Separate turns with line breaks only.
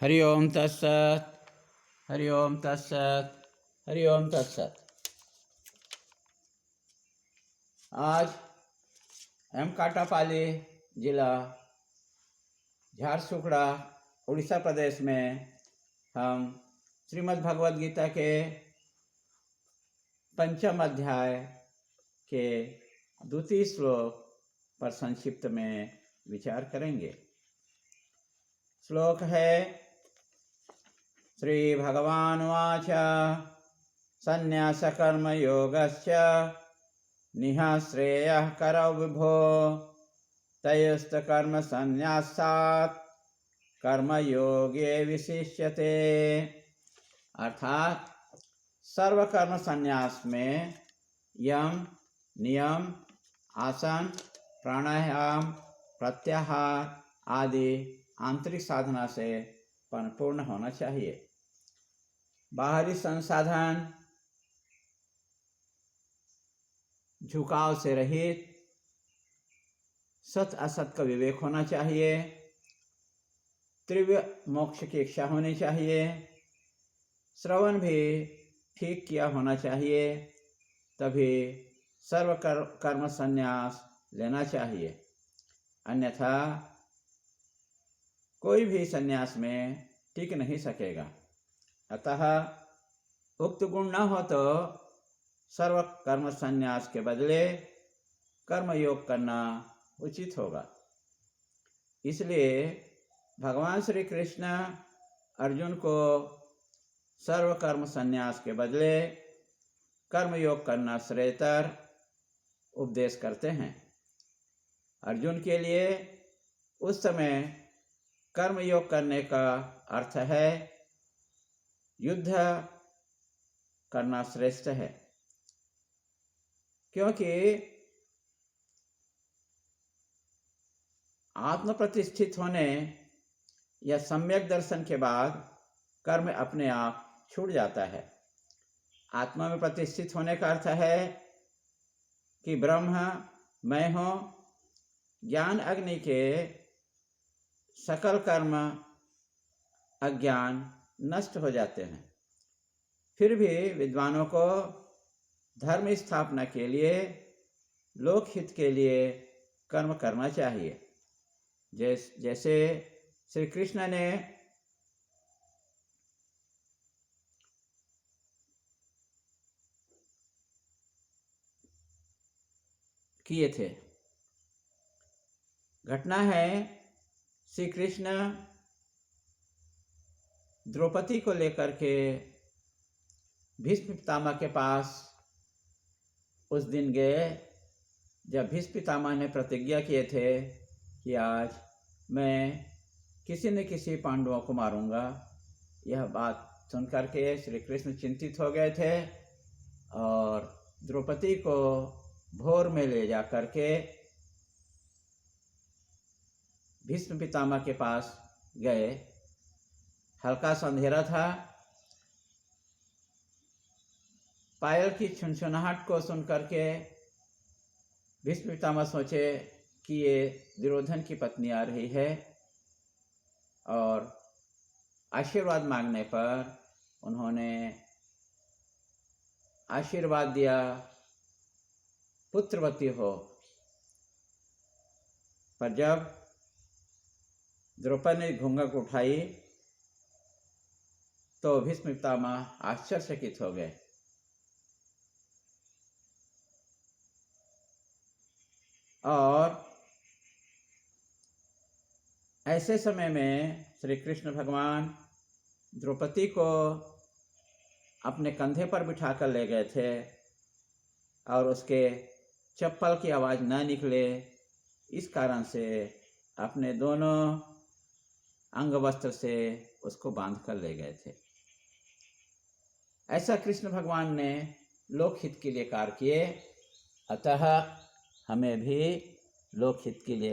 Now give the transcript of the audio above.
हरि ओम तत्सत। हरि ओम तत्सत। हरि ओम तत्सत। आज एम काटापाली जिला झारसुगड़ा उड़ीसा प्रदेश में हम श्रीमद् भगवद गीता के पंचम अध्याय के द्वितीय श्लोक पर संक्षिप्त में विचार करेंगे। श्लोक है श्री भगवानुवाच संन्यास कर्म योगस्य निःश्रेयः करौ विभो तयोस्त कर्म संन्यासात् कर्मयोगे विशिष्यते। अर्थात सर्व कर्म संन्यास में यम, नियम, आसन, प्राणायाम, प्रत्याहार आदि आंतरिक साधना से परिपूर्ण होना चाहिए। बाहरी संसाधन झुकाव से रहित सत असत का विवेक होना चाहिए। तीव्र मोक्ष की इच्छा होनी चाहिए। श्रवण भी ठीक किया होना चाहिए। तभी सर्व कर्म संन्यास लेना चाहिए, अन्यथा कोई भी संन्यास में टिक नहीं सकेगा। अतः उक्त गुण न हो तो सर्व कर्म संन्यास के बदले कर्म योग करना उचित होगा। इसलिए भगवान श्री कृष्ण अर्जुन को सर्व कर्म संन्यास के बदले कर्म योग करना श्रेयतर उपदेश करते हैं। अर्जुन के लिए उस समय कर्म योग करने का अर्थ है युद्ध करना श्रेष्ठ है, क्योंकि आत्म प्रतिष्ठित होने या सम्यक दर्शन के बाद कर्म अपने आप छूट जाता है। आत्मा में प्रतिष्ठित होने का अर्थ है कि ब्रह्म मैं हूँ, ज्ञान अग्नि के सकल कर्म अज्ञान नष्ट हो जाते हैं। फिर भी विद्वानों को धर्म स्थापना के लिए, लोकहित के लिए कर्म करना चाहिए। जैसे श्री कृष्ण ने किए थे। घटना है श्री कृष्ण द्रौपदी को लेकर के भीष्म पितामह के पास उस दिन गए, जब भीष्म पितामह ने प्रतिज्ञा किए थे कि आज मैं किसी न किसी पांडवों को मारूंगा। यह बात सुनकर के श्री कृष्ण चिंतित हो गए थे और द्रौपदी को भोर में ले जा करके भीष्म पितामह के पास गए। हल्का सा अंधेरा था। पायल की छुनछुनाहट को सुनकर के भीष्म पितामह सोचे कि ये दुर्योधन की पत्नी आ रही है, और आशीर्वाद मांगने पर उन्होंने आशीर्वाद दिया पुत्रवती हो। पर जब द्रौपदी ने घूंघट उठाई तो भीष्म पितामह आश्चर्यचकित हो गए। और ऐसे समय में श्री कृष्ण भगवान द्रौपदी को अपने कंधे पर बिठाकर ले गए थे और उसके चप्पल की आवाज़ न निकले, इस कारण से अपने दोनों अंग वस्त्र से उसको बांध कर ले गए थे। ऐसा कृष्ण भगवान ने लोकहित के लिए कार्य किए। अतः हमें भी लोकहित के लिए